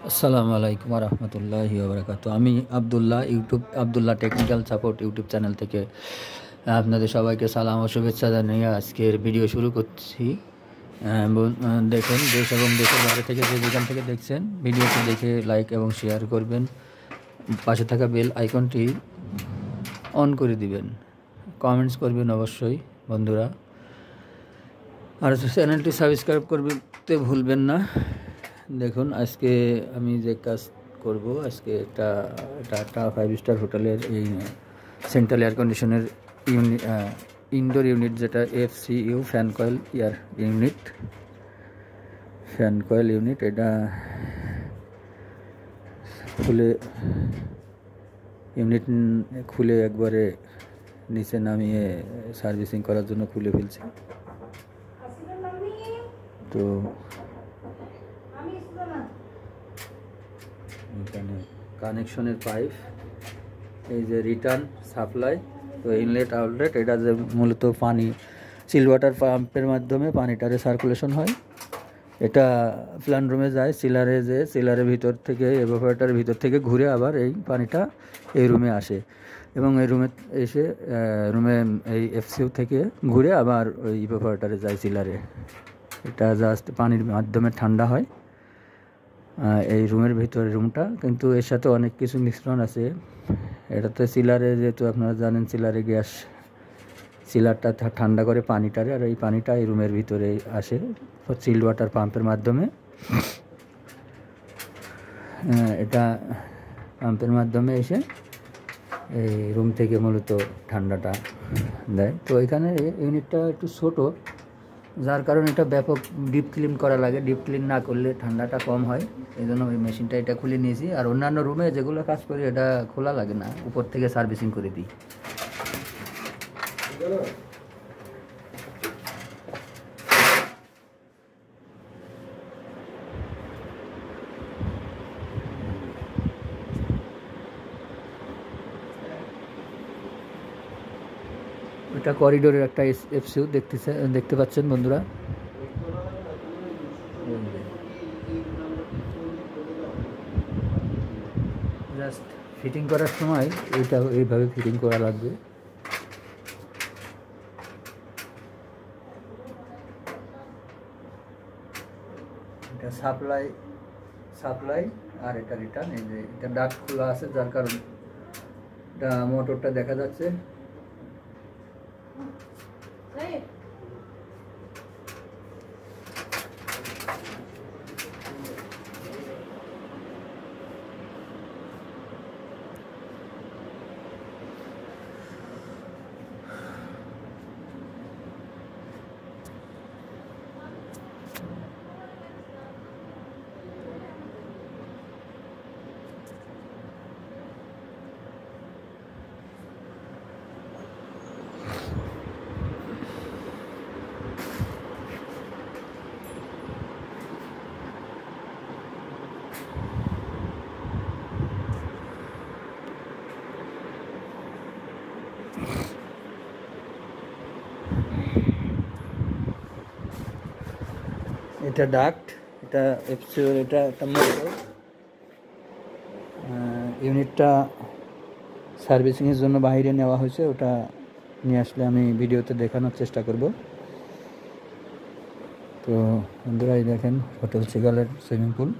আসসালামু আলাইকুম ওয়া রাহমাতুল্লাহি ওয়া বারাকাতুহু। আমি Abdullah, Abdullah technical support YouTube channel থেকে আপনাদের সবাইকে সালাম ও শুভেচ্ছা জানিয়ে আজকের ভিডিও শুরু করছি। দেখুন, দেশ এবং দেশের বাইরে থেকে যেখান থেকে দেখছেন ভিডিওটি দেখে লাইক এবং শেয়ার করবেন, পাশে থাকা বেল আইকনটি অন করে দিবেন, কমেন্টস করবেন অবশ্যই বন্ধুরা, আর চ্যানেলটি সাবস্ক্রাইব করতে ভুলবেন না। দেখুন, আজকে আমি যে কাজ করব, আজকে এটা একটা 5 স্টার হোটেলের এই সেন্ট্রাল এয়ার কন্ডিশনের ইনডোর ইউনিট, যেটা FCU ফ্যান কয়েল ইউনিট, এটা খুলে একবারে নিচে নামিয়ে সার্ভিসিং করার জন্য খুলে ফেলছি। তো এখানে কানেকশনের পাইপ, এই যে রিটার্ন সাপ্লাই, তো ইনলেট আউটলেট, এটা যে মূলত পানি চিল ওয়াটার পাম্পের মাধ্যমে পানিটারে সার্কুলেশন হয়, এটা প্ল্যান্ট রুমে যায়, সিলারের ভিতর থেকে, এভাপোরেটরের ভিতর থেকে ঘুরে আবার এই পানিটা এই রুমে আসে, এবং এই রুমে এসে এই FCU থেকে ঘুরে আবার ওই এভাপোরেটরে যায় সিলারে। এটা জাস্ট পানির মাধ্যমে ঠান্ডা হয় এই রুমের ভিতরে রুমটা, কিন্তু এর সাথে অনেক কিছু মিশ্রণ আছে। এটাতে সিলারে, যেহেতু আপনারা জানেন সিলারে গ্যাস, সিলারটা ঠান্ডা করে পানিটারে, আর এই পানিটা এই রুমের ভিতরে আসে চিল্ড ওয়াটার পাম্পের মাধ্যমে। এটা পাম্পের মাধ্যমে এসে এই রুম থেকে মূলত ঠান্ডাটা দেয়। তো এখানে ইউনিটটা একটু ছোটো, যার কারণে এটা ব্যাপক ডিপ ক্লিন করা লাগে। ডিপ ক্লিন না করলে ঠান্ডাটা কম হয়, এই জন্য ওই মেশিনটা এটা খুলে নিয়েছি। আর অন্যান্য রুমে যেগুলো কাজ করি এটা খোলা লাগে না, উপর থেকে সার্ভিসিং করে দিই। এটা করিডোরের একটা FCU দেখতে পাচ্ছেন বন্ধুরা। জাস্ট ফিটিং করার সময় এটা এইভাবে ফিটিং করা লাগবে। এটা সাপ্লাই আর এটা রিটার্ন। এই যে এটা ডাক্ট খোলা আছে, যার কারণে এটা মোটরটা দেখা যাচ্ছে। এটা ডাক্ট, এটা FCU, এটা একটা মোটর। ইউনিটটা সার্ভিসিংয়ের জন্য বাইরে নেওয়া হয়েছে, ওটা নিয়ে আসলে আমি ভিডিওতে দেখানোর চেষ্টা করব। তো বন্ধুরা, এই দেখেন হোটেল সিগালের সুইমিং পুল।